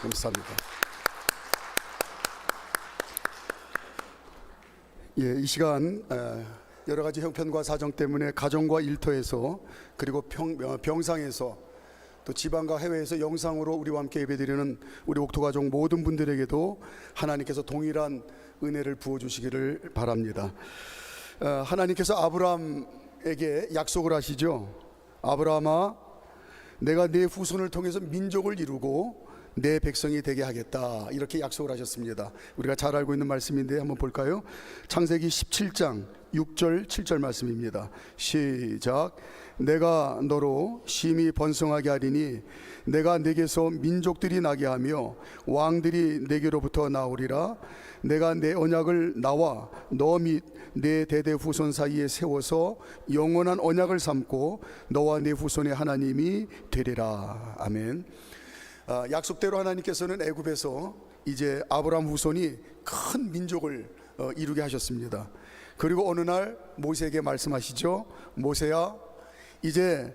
감사합니다. 예, 이 시간 여러 가지 형편과 사정 때문에 가정과 일터에서 그리고 병상에서 또 지방과 해외에서 영상으로 우리와 함께 예배드리는 우리 옥토가족 모든 분들에게도 하나님께서 동일한 은혜를 부어주시기를 바랍니다. 하나님께서 아브라함에게 약속을 하시죠. 아브라함아, 내가 네 후손을 통해서 민족을 이루고 내 백성이 되게 하겠다, 이렇게 약속을 하셨습니다. 우리가 잘 알고 있는 말씀인데 한번 볼까요? 창세기 17장 6절 7절 말씀입니다. 시작. 내가 너로 심히 번성하게 하리니 내가 내게서 민족들이 나게 하며 왕들이 내게로부터 나오리라. 내가 내 언약을 나와 너 및 내 대대 후손 사이에 세워서 영원한 언약을 삼고 너와 내 후손의 하나님이 되리라. 아멘. 약속대로 하나님께서는 애굽에서 이제 아브라함 후손이 큰 민족을 이루게 하셨습니다. 그리고 어느 날 모세에게 말씀하시죠. 모세야, 이제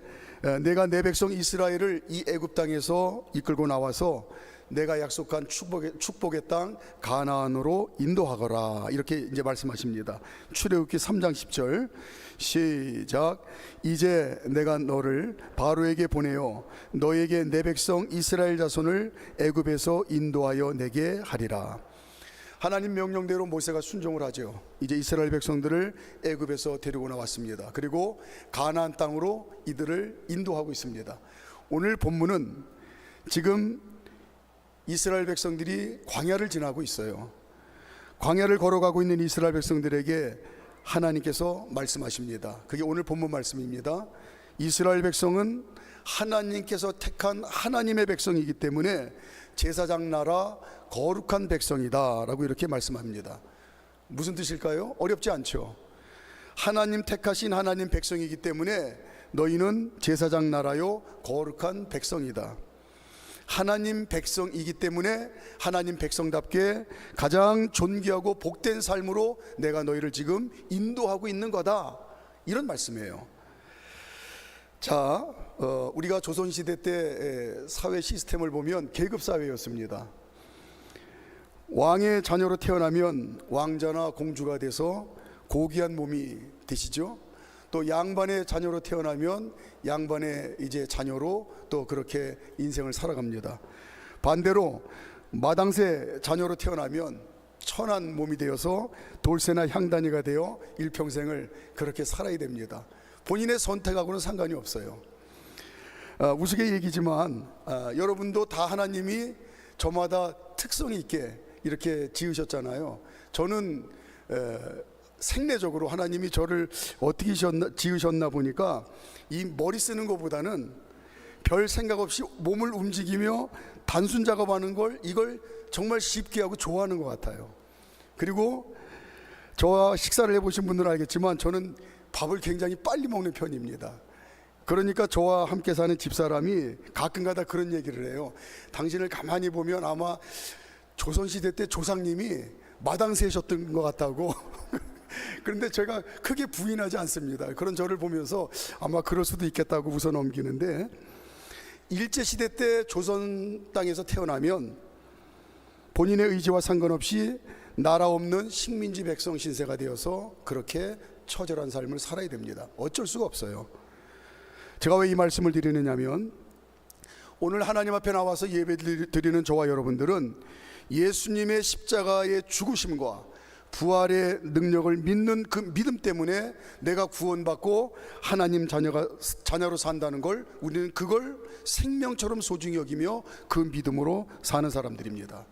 내가 내 백성 이스라엘을 이 애굽 땅에서 이끌고 나와서 내가 약속한 축복의 땅 가나안으로 인도하거라, 이렇게 이제 말씀하십니다. 출애굽기 3장 10절 시작. 이제 내가 너를 바로에게 보내어 너에게 내 백성 이스라엘 자손을 애굽에서 인도하여 내게 하리라. 하나님 명령대로 모세가 순종을 하죠. 이제 이스라엘 백성들을 애굽에서 데리고 나왔습니다. 그리고 가나안 땅으로 이들을 인도하고 있습니다. 오늘 본문은 지금 이스라엘 백성들이 광야를 지나고 있어요. 광야를 걸어가고 있는 이스라엘 백성들에게 하나님께서 말씀하십니다. 그게 오늘 본문 말씀입니다. 이스라엘 백성은 하나님께서 택한 하나님의 백성이기 때문에 제사장 나라 거룩한 백성이다 라고 이렇게 말씀합니다. 무슨 뜻일까요? 어렵지 않죠. 하나님 택하신 하나님 백성이기 때문에 너희는 제사장 나라요 거룩한 백성이다. 하나님 백성이기 때문에 하나님 백성답게 가장 존귀하고 복된 삶으로 내가 너희를 지금 인도하고 있는 거다, 이런 말씀이에요. 자, 우리가 조선시대 때 사회 시스템을 보면 계급사회였습니다. 왕의 자녀로 태어나면 왕자나 공주가 돼서 고귀한 몸이 되시죠. 또 양반의 자녀로 태어나면 양반의 이제 자녀로 또 그렇게 인생을 살아갑니다. 반대로 마당새 자녀로 태어나면 천한 몸이 되어서 돌쇠나 향단이가 되어 일평생을 그렇게 살아야 됩니다. 본인의 선택하고는 상관이 없어요. 우스갯얘기지만 여러분도 다 하나님이 저마다 특성이 있게 이렇게 지으셨잖아요. 저는 생내적으로 하나님이 저를 어떻게 지으셨나 보니까 이 머리 쓰는 것보다는 별 생각 없이 몸을 움직이며 단순 작업하는 이걸 정말 쉽게 하고 좋아하는 것 같아요. 그리고 저와 식사를 해보신 분들은 알겠지만 저는 밥을 굉장히 빨리 먹는 편입니다. 그러니까 저와 함께 사는 집사람이 가끔가다 그런 얘기를 해요. 당신을 가만히 보면 아마 조선시대 때 조상님이 마당새셨던 것 같다고. 그런데 제가 크게 부인하지 않습니다. 그런 저를 보면서 아마 그럴 수도 있겠다고 웃어 넘기는데, 일제시대 때 조선 땅에서 태어나면 본인의 의지와 상관없이 나라 없는 식민지 백성 신세가 되어서 그렇게 처절한 삶을 살아야 됩니다. 어쩔 수가 없어요. 제가 왜 이 말씀을 드리느냐면, 오늘 하나님 앞에 나와서 예배 드리는 저와 여러분들은 예수님의 십자가의 죽으심과 부활의 능력을 믿는 그 믿음 때문에 내가 구원받고 하나님 자녀로 산다는 걸, 우리는 그걸 생명처럼 소중히 여기며 그 믿음으로 사는 사람들입니다.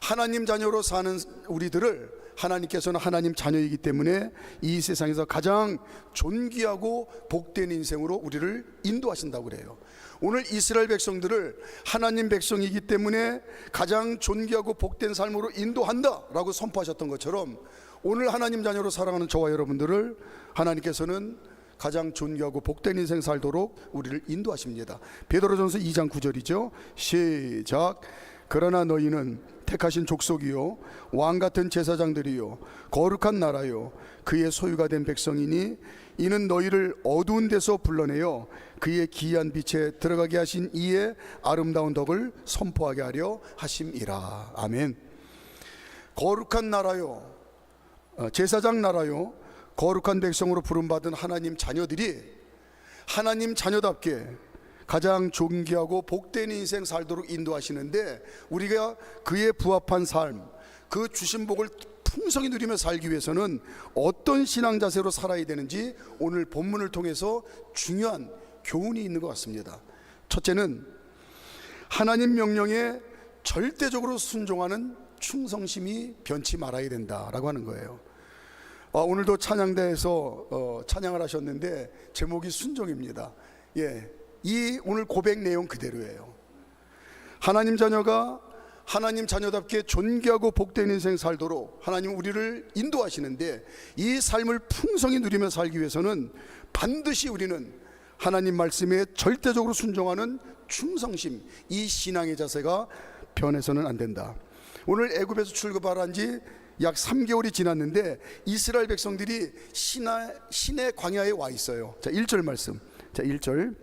하나님 자녀로 사는 우리들을 하나님께서는 하나님 자녀이기 때문에 이 세상에서 가장 존귀하고 복된 인생으로 우리를 인도하신다고 그래요. 오늘 이스라엘 백성들을 하나님 백성이기 때문에 가장 존귀하고 복된 삶으로 인도한다라고 선포하셨던 것처럼, 오늘 하나님 자녀로 살아가는 저와 여러분들을 하나님께서는 가장 존귀하고 복된 인생 살도록 우리를 인도하십니다. 베드로전서 2장 9절이죠. 시작. 그러나 너희는 택하신 족속이요 왕같은 제사장들이요 거룩한 나라요 그의 소유가 된 백성이니 이는 너희를 어두운 데서 불러내어 그의 기이한 빛에 들어가게 하신 이의 아름다운 덕을 선포하게 하려 하심이라. 아멘. 거룩한 나라요, 제사장 나라요, 거룩한 백성으로 부름받은 하나님 자녀들이 하나님 자녀답게 가장 존귀하고 복된 인생 살도록 인도하시는데, 우리가 그에 부합한 삶, 그 주신 복을 풍성히 누리며 살기 위해서는 어떤 신앙 자세로 살아야 되는지 오늘 본문을 통해서 중요한 교훈이 있는 것 같습니다. 첫째는 하나님 명령에 절대적으로 순종하는 충성심이 변치 말아야 된다라고 하는 거예요. 오늘도 찬양대에서 찬양을 하셨는데 제목이 순종입니다. 이 오늘 고백 내용 그대로예요. 하나님 자녀가 하나님 자녀답게 존귀하고 복된 인생 살도록 하나님 우리를 인도하시는데, 이 삶을 풍성히 누리며 살기 위해서는 반드시 우리는 하나님 말씀에 절대적으로 순종하는 충성심, 이 신앙의 자세가 변해서는 안 된다. 오늘 애굽에서 출발한 지 약 3개월이 지났는데 이스라엘 백성들이 시내 광야에 와 있어요. 자, 1절 말씀. 자, 1절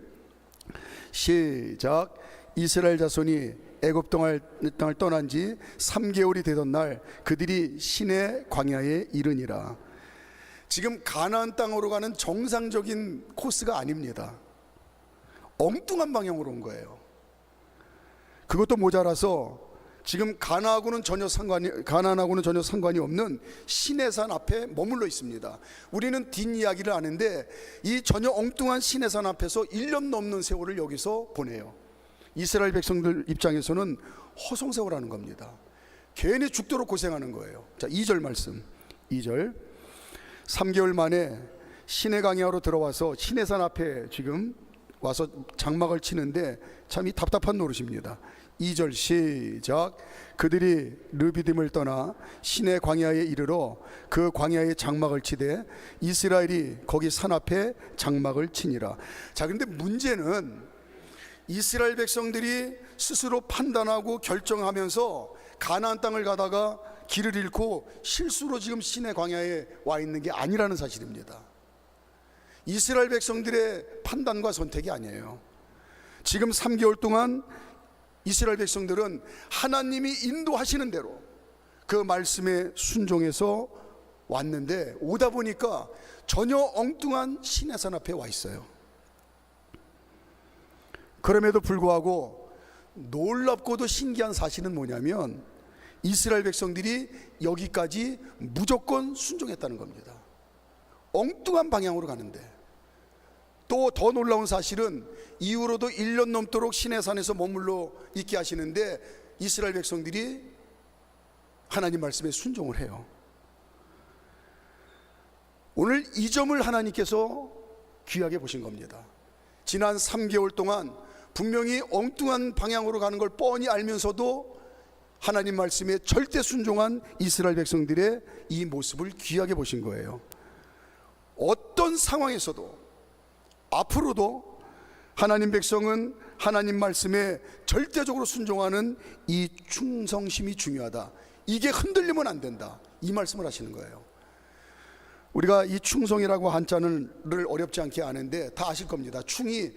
시작. 이스라엘 자손이 애굽 땅을 떠난 지 3개월이 되던 날 그들이 시내 광야에 이르니라. 지금 가나안 땅으로 가는 정상적인 코스가 아닙니다. 엉뚱한 방향으로 온 거예요. 그것도 모자라서 지금 가나안하고는 전혀 상관이 없는 시내산 앞에 머물러 있습니다. 우리는 뒷이야기를 아는데 이 전혀 엉뚱한 시내산 앞에서 1년 넘는 세월을 여기서 보내요. 이스라엘 백성들 입장에서는 허송세월하는 겁니다. 괜히 죽도록 고생하는 거예요. 자, 2절 말씀. 2절 3개월 만에 시내 광야로 들어와서 시내산 앞에 지금 와서 장막을 치는데 참 이 답답한 노릇입니다. 2절 시작. 그들이 르비딤을 떠나 시내 광야에 이르러 그 광야에 장막을 치되 이스라엘이 거기 산 앞에 장막을 치니라. 자, 근데 문제는 이스라엘 백성들이 스스로 판단하고 결정하면서 가나안 땅을 가다가 길을 잃고 실수로 지금 시내 광야에 와 있는 게 아니라는 사실입니다. 이스라엘 백성들의 판단과 선택이 아니에요. 지금 3개월 동안 이스라엘 백성들은 하나님이 인도하시는 대로 그 말씀에 순종해서 왔는데, 오다 보니까 전혀 엉뚱한 시내산 앞에 와 있어요. 그럼에도 불구하고 놀랍고도 신기한 사실은 뭐냐면 이스라엘 백성들이 여기까지 무조건 순종했다는 겁니다. 엉뚱한 방향으로 가는데. 또 더 놀라운 사실은 이후로도 1년 넘도록 시내산에서 머물러 있게 하시는데 이스라엘 백성들이 하나님 말씀에 순종을 해요. 오늘 이 점을 하나님께서 귀하게 보신 겁니다. 지난 3개월 동안 분명히 엉뚱한 방향으로 가는 걸 뻔히 알면서도 하나님 말씀에 절대 순종한 이스라엘 백성들의 이 모습을 귀하게 보신 거예요. 어떤 상황에서도 앞으로도 하나님 백성은 하나님 말씀에 절대적으로 순종하는 이 충성심이 중요하다. 이게 흔들리면 안 된다. 이 말씀을 하시는 거예요. 우리가 이 충성이라고 한자를 어렵지 않게 아는데 다 아실 겁니다. 충이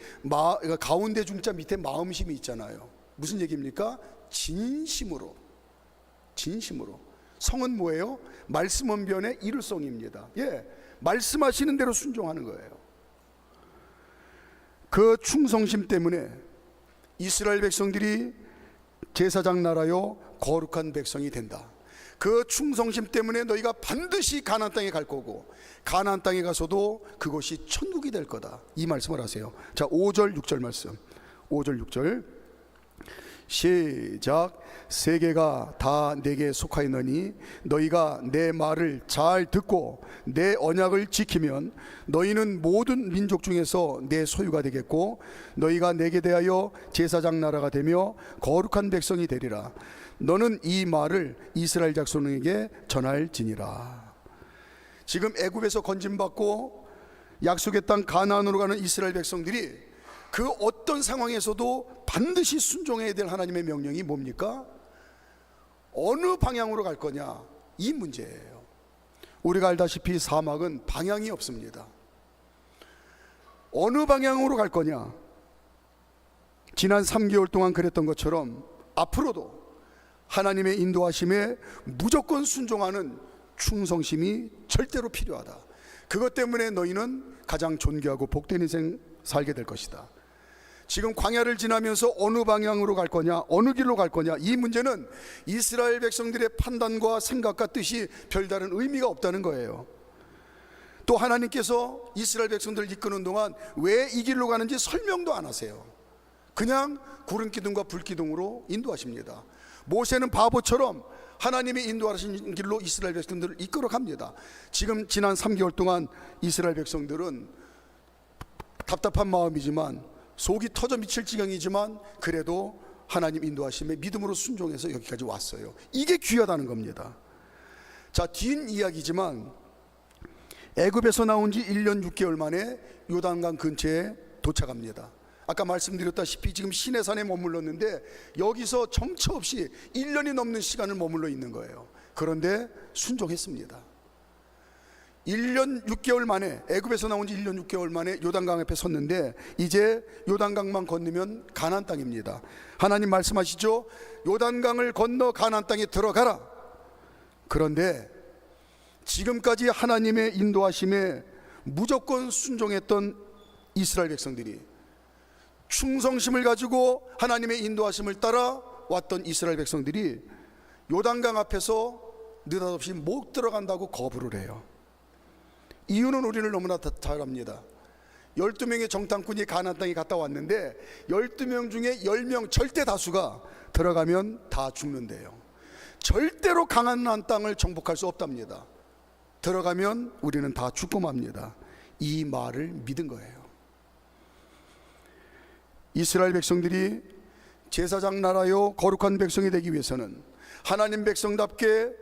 가운데 중자 밑에 마음심이 있잖아요. 무슨 얘기입니까? 진심으로. 성은 뭐예요? 말씀 언변의 이룰성입니다. 말씀하시는 대로 순종하는 거예요. 그 충성심 때문에 이스라엘 백성들이 제사장 나라요 거룩한 백성이 된다. 그 충성심 때문에 너희가 반드시 가나안 땅에 갈 거고 가나안 땅에 가서도 그것이 천국이 될 거다. 이 말씀을 하세요. 자, 5절 6절 말씀. 5절 6절 시작. 세계가 다 내게 속하였느니 너희가 내 말을 잘 듣고 내 언약을 지키면 너희는 모든 민족 중에서 내 소유가 되겠고 너희가 내게 대하여 제사장 나라가 되며 거룩한 백성이 되리라. 너는 이 말을 이스라엘 자손에게 전할지니라. 지금 애굽에서 건짐받고 약속의 땅 가나안으로 가는 이스라엘 백성들이 그 어떤 상황에서도 반드시 순종해야 될 하나님의 명령이 뭡니까? 어느 방향으로 갈 거냐, 이 문제예요. 우리가 알다시피 사막은 방향이 없습니다. 어느 방향으로 갈 거냐? 지난 3개월 동안 그랬던 것처럼 앞으로도 하나님의 인도하심에 무조건 순종하는 충성심이 절대로 필요하다. 그것 때문에 너희는 가장 존귀하고 복된 인생 살게 될 것이다. 지금 광야를 지나면서 어느 방향으로 갈 거냐, 어느 길로 갈 거냐, 이 문제는 이스라엘 백성들의 판단과 생각과 뜻이 별다른 의미가 없다는 거예요. 또 하나님께서 이스라엘 백성들을 이끄는 동안 왜 이 길로 가는지 설명도 안 하세요. 그냥 구름 기둥과 불 기둥으로 인도하십니다. 모세는 바보처럼 하나님이 인도하신 길로 이스라엘 백성들을 이끌어 갑니다. 지금 지난 3개월 동안 이스라엘 백성들은 답답한 마음이지만, 속이 터져 미칠 지경이지만, 그래도 하나님 인도하심에 믿음으로 순종해서 여기까지 왔어요. 이게 귀하다는 겁니다. 자, 뒷 이야기지만 애굽에서 나온 지 1년 6개월 만에 요단강 근처에 도착합니다. 아까 말씀드렸다시피 지금 시내산에 머물렀는데 여기서 정처 없이 1년이 넘는 시간을 머물러 있는 거예요. 그런데 순종했습니다. 1년 6개월 만에, 애굽에서 나온 지 1년 6개월 만에 요단강 앞에 섰는데 이제 요단강만 건너면 가나안 땅입니다. 하나님 말씀하시죠. 요단강을 건너 가나안 땅에 들어가라. 그런데 지금까지 하나님의 인도하심에 무조건 순종했던 이스라엘 백성들이, 충성심을 가지고 하나님의 인도하심을 따라 왔던 이스라엘 백성들이 요단강 앞에서 느닷없이 못 들어간다고 거부를 해요. 이유는 우리는 너무나 잘 압니다. 12명의 정탐꾼이 가나안 땅에 갔다 왔는데 12명 중에 10명 절대 다수가 들어가면 다 죽는데요. 절대로 가나안 땅을 정복할 수 없답니다. 들어가면 우리는 다 죽고 맙니다. 이 말을 믿은 거예요. 이스라엘 백성들이 제사장 나라요 거룩한 백성이 되기 위해서는, 하나님 백성답게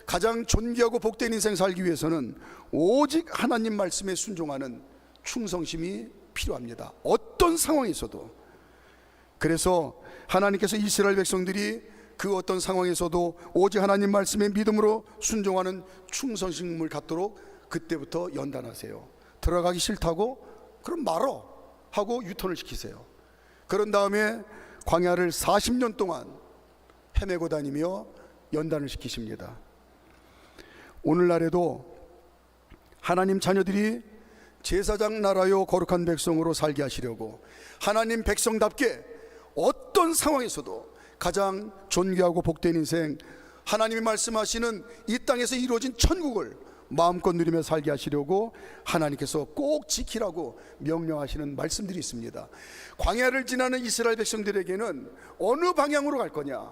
가장 존귀하고 복된 인생 살기 위해서는 오직 하나님 말씀에 순종하는 충성심이 필요합니다. 어떤 상황에서도. 그래서 하나님께서 이스라엘 백성들이 그 어떤 상황에서도 오직 하나님 말씀에 믿음으로 순종하는 충성심을 갖도록 그때부터 연단하세요. 들어가기 싫다고? 그럼 말어 하고 유턴을 시키세요. 그런 다음에 광야를 40년 동안 헤매고 다니며 연단을 시키십니다. 오늘날에도 하나님 자녀들이 제사장 나라요 거룩한 백성으로 살게 하시려고 하나님 백성답게 어떤 상황에서도 가장 존귀하고 복된 인생, 하나님이 말씀하시는 이 땅에서 이루어진 천국을 마음껏 누리며 살게 하시려고 하나님께서 꼭 지키라고 명령하시는 말씀들이 있습니다. 광야를 지나는 이스라엘 백성들에게는 어느 방향으로 갈 거냐,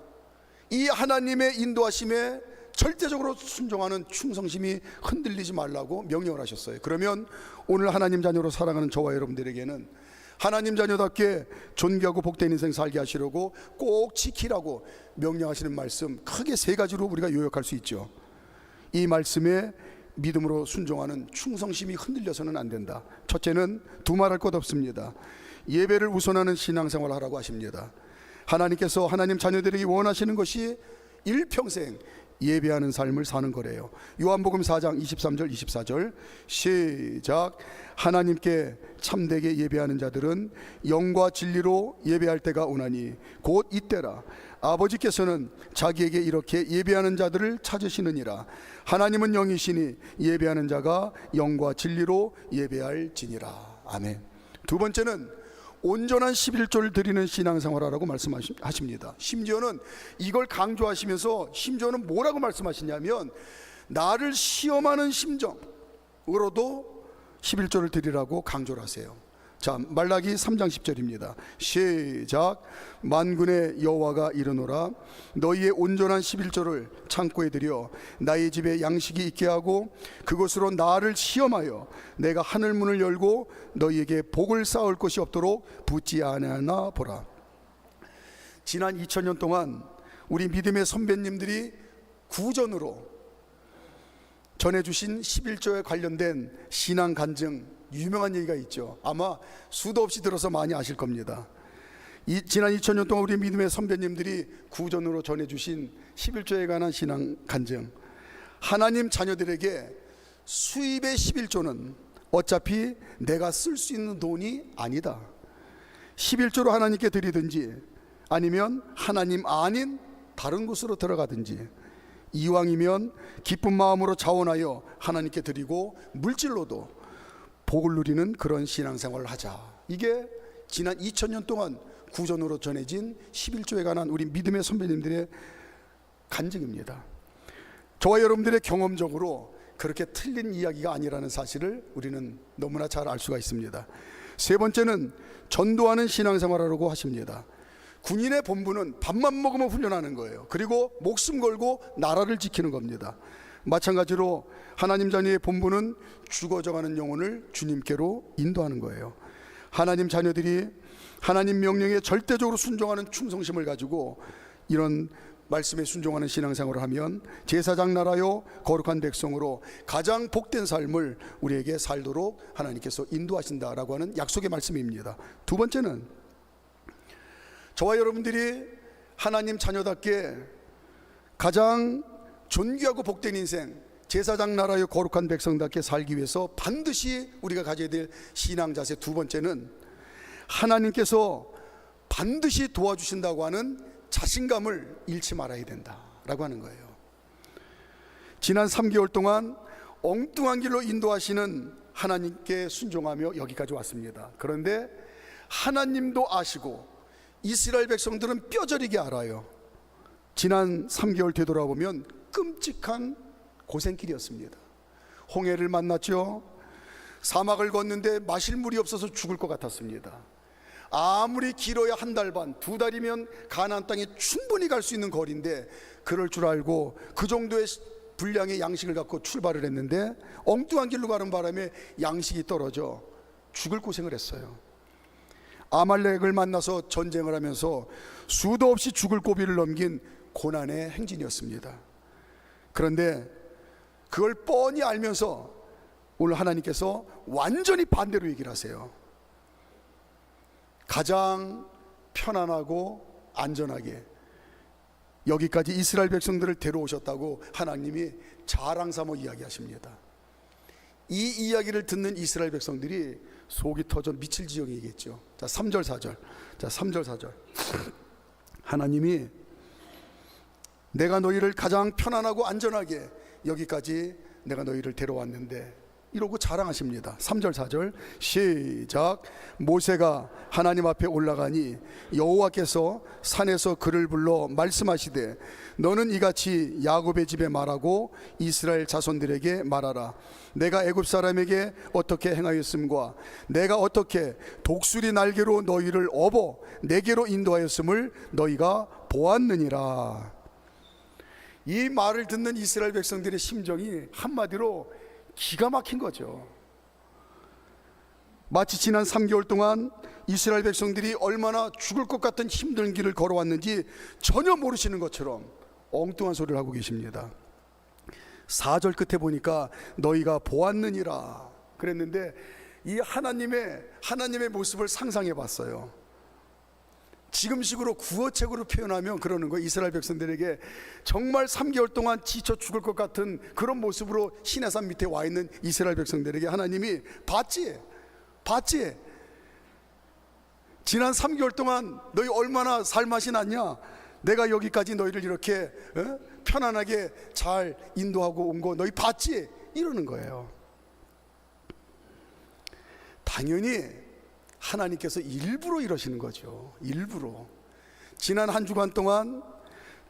이 하나님의 인도하심에 절대적으로 순종하는 충성심이 흔들리지 말라고 명령을 하셨어요. 그러면 오늘 하나님 자녀로 살아가는 저와 여러분들에게는 하나님 자녀답게 존귀하고 복된 인생 살게 하시려고 꼭 지키라고 명령하시는 말씀, 크게 세 가지로 우리가 요약할 수 있죠. 이 말씀에 믿음으로 순종하는 충성심이 흔들려서는 안 된다. 첫째는 두말할 것 없습니다. 예배를 우선하는 신앙생활을 하라고 하십니다. 하나님께서 하나님 자녀들이 원하시는 것이 일평생 예배하는 삶을 사는 거래요. 요한복음 4장 23절 24절 시작. 하나님께 참되게 예배하는 자들은 영과 진리로 예배할 때가 오나니 곧 이때라. 아버지께서는 자기에게 이렇게 예배하는 자들을 찾으시느니라. 하나님은 영이시니 예배하는 자가 영과 진리로 예배할지니라. 아멘. 두 번째는 온전한 11조를 드리는 신앙생활하라고 말씀하십니다. 심지어는 이걸 강조하시면서 심지어는 뭐라고 말씀하시냐면 나를 시험하는 심정으로도 11조를 드리라고 강조를 하세요. 자, 말라기 3장 10절입니다. 시작. 만군의 여호와가 이르노라. 너희의 온전한 11조를 창고에 들여 나의 집에 양식이 있게 하고 그것으로 나를 시험하여 내가 하늘 문을 열고 너희에게 복을 쌓을 것이 없도록 붙지 아니하나 보라. 지난 2000년 동안 우리 믿음의 선배님들이 구전으로 전해주신 11조에 관련된 신앙 간증, 유명한 얘기가 있죠. 아마 수도 없이 들어서 많이 아실 겁니다. 지난 2000년 동안 우리 믿음의 선배님들이 구전으로 전해주신 11조에 관한 신앙 간증. 하나님 자녀들에게 수입의 11조는 어차피 내가 쓸 수 있는 돈이 아니다. 11조로 하나님께 드리든지 아니면 하나님 아닌 다른 곳으로 들어가든지, 이왕이면 기쁜 마음으로 자원하여 하나님께 드리고 물질로도 복을 누리는 그런 신앙생활을 하자. 이게 지난 2000년 동안 구전으로 전해진 11조에 관한 우리 믿음의 선배님들의 간증입니다. 저와 여러분들의 경험적으로 그렇게 틀린 이야기가 아니라는 사실을 우리는 너무나 잘 알 수가 있습니다. 세 번째는 전도하는 신앙생활하라고 하십니다. 군인의 본분은 밥만 먹으면 훈련하는 거예요. 그리고 목숨 걸고 나라를 지키는 겁니다. 마찬가지로 하나님 자녀의 본분은 죽어져가는 영혼을 주님께로 인도하는 거예요. 하나님 자녀들이 하나님 명령에 절대적으로 순종하는 충성심을 가지고 이런 말씀에 순종하는 신앙생활을 하면 제사장 나라요 거룩한 백성으로 가장 복된 삶을 우리에게 살도록 하나님께서 인도하신다라고 하는 약속의 말씀입니다. 두 번째는 저와 여러분들이 하나님 자녀답게 가장 존귀하고 복된 인생, 제사장 나라의 거룩한 백성답게 살기 위해서 반드시 우리가 가져야 될 신앙 자세 두 번째는 하나님께서 반드시 도와주신다고 하는 자신감을 잃지 말아야 된다라고 하는 거예요. 지난 3개월 동안 엉뚱한 길로 인도하시는 하나님께 순종하며 여기까지 왔습니다. 그런데 하나님도 아시고 이스라엘 백성들은 뼈저리게 알아요. 지난 3개월 되돌아보면 끔찍한 고생길이었습니다. 홍해를 만났죠. 사막을 걷는데 마실 물이 없어서 죽을 것 같았습니다. 아무리 길어야 한 달 반, 두 달이면 가나안 땅에 충분히 갈 수 있는 거리인데 그럴 줄 알고 그 정도의 분량의 양식을 갖고 출발을 했는데 엉뚱한 길로 가는 바람에 양식이 떨어져 죽을 고생을 했어요. 아말렉을 만나서 전쟁을 하면서 수도 없이 죽을 고비를 넘긴 고난의 행진이었습니다. 그런데 그걸 뻔히 알면서 오늘 하나님께서 완전히 반대로 얘기를 하세요. 가장 편안하고 안전하게 여기까지 이스라엘 백성들을 데려오셨다고 하나님이 자랑 삼아 이야기하십니다. 이 이야기를 듣는 이스라엘 백성들이 속이 터져 미칠 지경이겠죠. 자, 3절 4절. 자, 3절 4절. 하나님이 내가 너희를 가장 편안하고 안전하게 여기까지 내가 너희를 데려왔는데 이러고 자랑하십니다. 3절 4절 시작. 모세가 하나님 앞에 올라가니 여호와께서 산에서 그를 불러 말씀하시되 너는 이같이 야곱의 집에 말하고 이스라엘 자손들에게 말하라. 내가 애굽 사람에게 어떻게 행하였음과 내가 어떻게 독수리 날개로 너희를 업어 내게로 인도하였음을 너희가 보았느니라. 이 말을 듣는 이스라엘 백성들의 심정이 한마디로 기가 막힌 거죠. 마치 지난 3개월 동안 이스라엘 백성들이 얼마나 죽을 것 같은 힘든 길을 걸어왔는지 전혀 모르시는 것처럼 엉뚱한 소리를 하고 계십니다. 4절 끝에 보니까 너희가 보았느니라 그랬는데 이 하나님의 모습을 상상해 봤어요. 지금식으로 구어책으로 표현하면 그러는 거예요. 이스라엘 백성들에게 정말 3개월 동안 지쳐 죽을 것 같은 그런 모습으로 시내산 밑에 와 있는 이스라엘 백성들에게 하나님이 봤지? 지난 3개월 동안 너희 얼마나 살맛이 났냐? 내가 여기까지 너희를 이렇게 편안하게 잘 인도하고 온 거 너희 봤지? 이러는 거예요. 당연히 하나님께서 일부러 이러시는 거죠. 일부러. 지난 한 주간 동안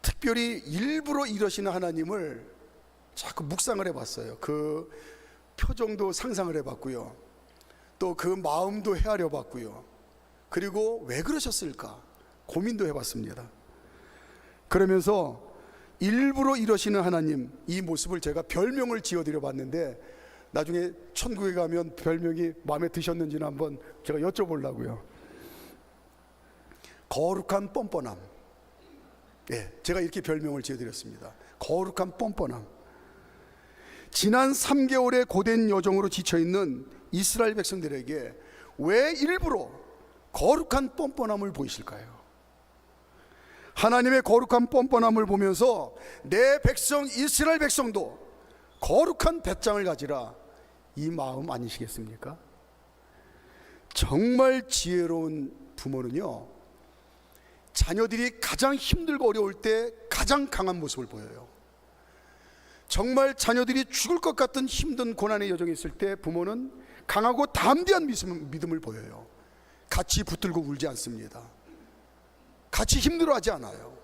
특별히 일부러 이러시는 하나님을 자꾸 묵상을 해봤어요. 그 표정도 상상을 해봤고요. 또 그 마음도 헤아려 봤고요. 그리고 왜 그러셨을까 고민도 해봤습니다. 그러면서 일부러 이러시는 하나님, 이 모습을 제가 별명을 지어드려 봤는데 나중에 천국에 가면 별명이 마음에 드셨는지는 한번 제가 여쭤보려고요. 거룩한 뻔뻔함. 제가 이렇게 별명을 지어드렸습니다. 거룩한 뻔뻔함. 지난 3개월의 고된 여정으로 지쳐있는 이스라엘 백성들에게 왜 일부러 거룩한 뻔뻔함을 보이실까요? 하나님의 거룩한 뻔뻔함을 보면서 내 백성 이스라엘 백성도 거룩한 배짱을 가지라, 이 마음 아니시겠습니까? 정말 지혜로운 부모는요, 자녀들이 가장 힘들고 어려울 때 가장 강한 모습을 보여요. 정말 자녀들이 죽을 것 같은 힘든 고난의 여정에 있을 때 부모는 강하고 담대한 믿음을 보여요. 같이 붙들고 울지 않습니다. 같이 힘들어하지 않아요.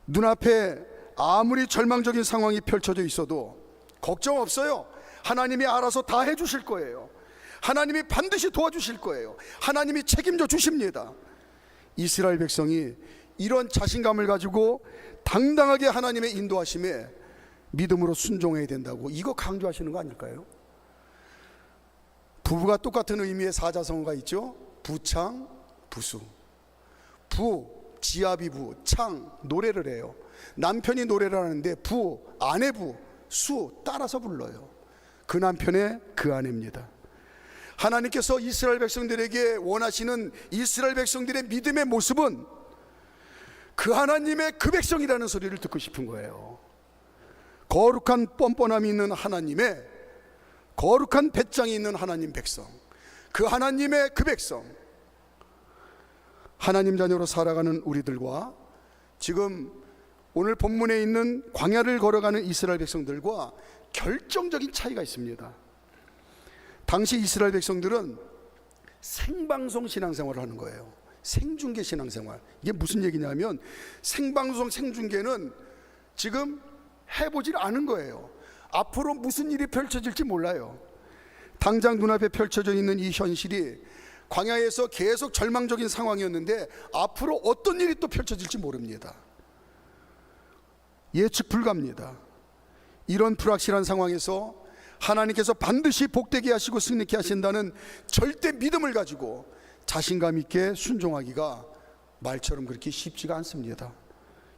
눈앞에 아무리 절망적인 상황이 펼쳐져 있어도 걱정 없어요. 하나님이 알아서 다 해주실 거예요. 하나님이 반드시 도와주실 거예요. 하나님이 책임져 주십니다. 이스라엘 백성이 이런 자신감을 가지고 당당하게 하나님의 인도하심에 믿음으로 순종해야 된다고, 이거 강조하시는 거 아닐까요? 부부가 똑같은 의미의 사자성어가 있죠. 부창, 부수. 부, 지아비부, 창, 노래를 해요. 남편이 노래를 하는데 부, 아내부, 수 따라서 불러요. 그 남편의 그 아내입니다. 하나님께서 이스라엘 백성들에게 원하시는 이스라엘 백성들의 믿음의 모습은 그 하나님의 그 백성이라는 소리를 듣고 싶은 거예요. 거룩한 뻔뻔함이 있는 하나님의, 거룩한 배짱이 있는 하나님 백성, 그 하나님의 그 백성, 하나님 자녀로 살아가는 우리들과 지금 오늘 본문에 있는 광야를 걸어가는 이스라엘 백성들과 결정적인 차이가 있습니다. 당시 이스라엘 백성들은 생방송 신앙생활을 하는 거예요. 생중계 신앙생활. 이게 무슨 얘기냐면 생방송 생중계는 지금 해보질 않은 거예요. 앞으로 무슨 일이 펼쳐질지 몰라요. 당장 눈앞에 펼쳐져 있는 이 현실이 광야에서 계속 절망적인 상황이었는데 앞으로 어떤 일이 또 펼쳐질지 모릅니다. 예측 불가입니다. 이런 불확실한 상황에서 하나님께서 반드시 복되게 하시고 승리케 하신다는 절대 믿음을 가지고 자신감 있게 순종하기가 말처럼 그렇게 쉽지가 않습니다.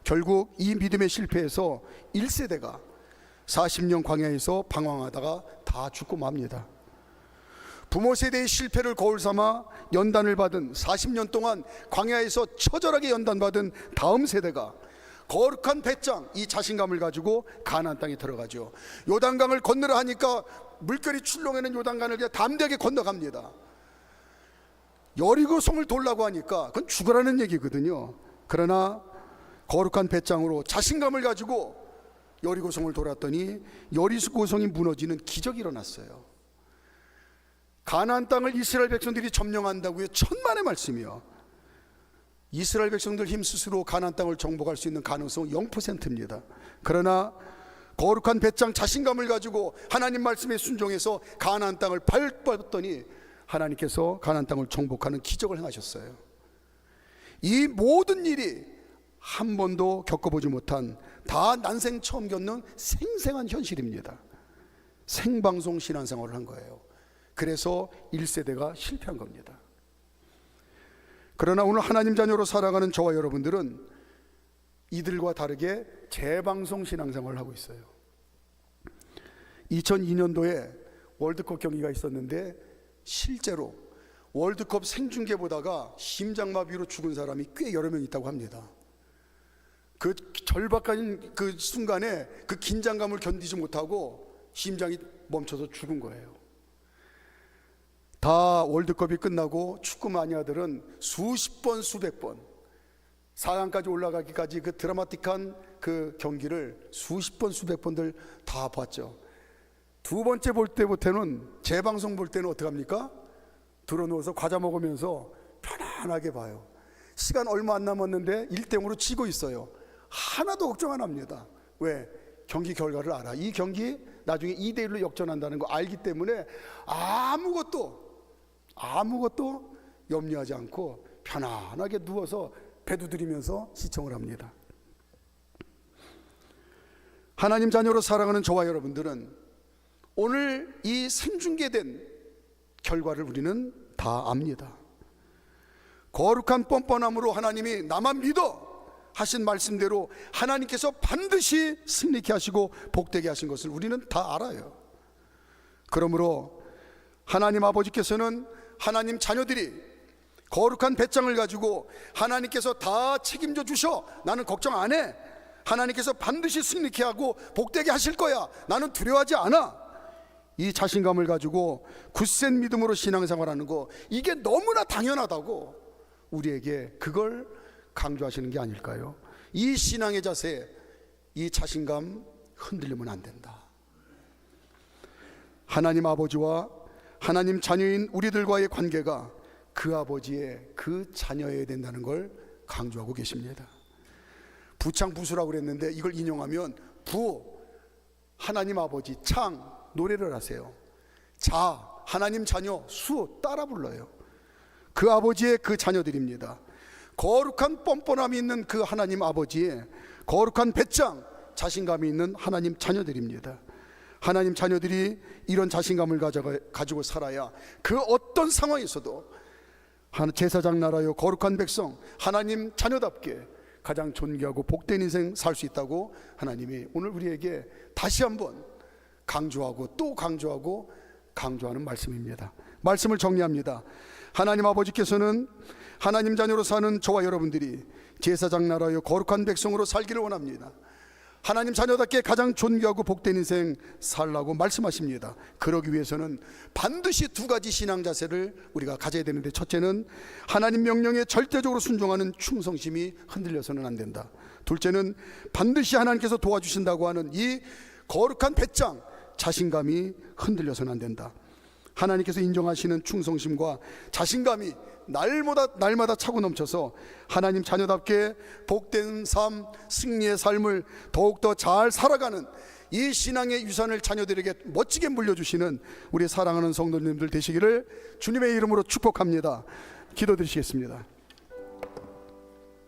결국 이 믿음의 실패에서 1세대가 40년 광야에서 방황하다가 다 죽고 맙니다. 부모 세대의 실패를 거울 삼아 연단을 받은 40년 동안 광야에서 처절하게 연단받은 다음 세대가 거룩한 배짱, 이 자신감을 가지고 가나안 땅에 들어가죠. 요단강을 건너려 하니까 물결이 출렁이는 요단강을 그냥 담대하게 건너갑니다. 여리고 성을 돌라고 하니까 그건 죽으라는 얘기거든요. 그러나 거룩한 배짱으로 자신감을 가지고 여리고 성을 돌았더니 여리고 성이 무너지는 기적이 일어났어요. 가나안 땅을 이스라엘 백성들이 점령한다고요. 천만의 말씀이요. 이스라엘 백성들 힘 스스로 가나안 땅을 정복할 수 있는 가능성은 0%입니다. 그러나 거룩한 배짱 자신감을 가지고 하나님 말씀에 순종해서 가나안 땅을 밟았더니 하나님께서 가나안 땅을 정복하는 기적을 행하셨어요. 이 모든 일이 한 번도 겪어보지 못한, 다 난생 처음 겪는 생생한 현실입니다. 생방송 신앙생활을 한 거예요. 그래서 1세대가 실패한 겁니다. 그러나 오늘 하나님 자녀로 살아가는 저와 여러분들은 이들과 다르게 재방송 신앙생활을 하고 있어요. 2002년도에 월드컵 경기가 있었는데 실제로 월드컵 생중계보다가 심장마비로 죽은 사람이 꽤 여러 명 있다고 합니다. 그 절박한 그 순간에 그 긴장감을 견디지 못하고 심장이 멈춰서 죽은 거예요. 다 월드컵이 끝나고 축구 마니아들은 수십 번 수백 번 4강까지 올라가기까지 그 드라마틱한 그 경기를 수십 번 수백 번들 다 봤죠. 두 번째 볼 때부터는, 재방송 볼 때는 어떻게 합니까? 들어누워서 과자 먹으면서 편안하게 봐요. 시간 얼마 안 남았는데 1대0으로 지고 있어요. 하나도 걱정 안 합니다. 왜? 경기 결과를 알아. 이 경기 나중에 2대1로 역전한다는 거 알기 때문에 아무것도 염려하지 않고 편안하게 누워서 배 두드리면서 시청을 합니다. 하나님 자녀로 살아가는 저와 여러분들은 오늘 이 생중계된 결과를 우리는 다 압니다. 거룩한 뻔뻔함으로 하나님이 나만 믿어 하신 말씀대로 하나님께서 반드시 승리케 하시고 복되게 하신 것을 우리는 다 알아요. 그러므로 하나님 아버지께서는 하나님 자녀들이 거룩한 배짱을 가지고 하나님께서 다 책임져 주셔, 나는 걱정 안 해, 하나님께서 반드시 승리케 하고 복되게 하실 거야, 나는 두려워하지 않아, 이 자신감을 가지고 굳센 믿음으로 신앙생활하는 거, 이게 너무나 당연하다고 우리에게 그걸 강조하시는 게 아닐까요? 이 신앙의 자세, 이 자신감 흔들리면 안 된다. 하나님 아버지와 하나님 자녀인 우리들과의 관계가 그 아버지의 그 자녀여야 된다는 걸 강조하고 계십니다. 부창부수라고 그랬는데 이걸 인용하면 부, 하나님 아버지, 창, 노래를 하세요. 자, 하나님 자녀, 수, 따라 불러요. 그 아버지의 그 자녀들입니다. 거룩한 뻔뻔함이 있는 그 하나님 아버지의 거룩한 배짱, 자신감이 있는 하나님 자녀들입니다. 하나님 자녀들이 이런 자신감을 가지고 살아야 그 어떤 상황에서도 제사장 나라요 거룩한 백성, 하나님 자녀답게 가장 존귀하고 복된 인생 살 수 있다고 하나님이 오늘 우리에게 다시 한번 강조하고 또 강조하고 강조하는 말씀입니다. 말씀을 정리합니다. 하나님 아버지께서는 하나님 자녀로 사는 저와 여러분들이 제사장 나라요 거룩한 백성으로 살기를 원합니다. 하나님 자녀답게 가장 존귀하고 복된 인생 살라고 말씀하십니다. 그러기 위해서는 반드시 두 가지 신앙 자세를 우리가 가져야 되는데, 첫째는 하나님 명령에 절대적으로 순종하는 충성심이 흔들려서는 안 된다. 둘째는 반드시 하나님께서 도와주신다고 하는 이 거룩한 배짱, 자신감이 흔들려서는 안 된다. 하나님께서 인정하시는 충성심과 자신감이 날마다 차고 넘쳐서 하나님 자녀답게 복된 삶, 승리의 삶을 더욱더 잘 살아가는 이 신앙의 유산을 자녀들에게 멋지게 물려주시는 우리 사랑하는 성도님들 되시기를 주님의 이름으로 축복합니다. 기도드리시겠습니다.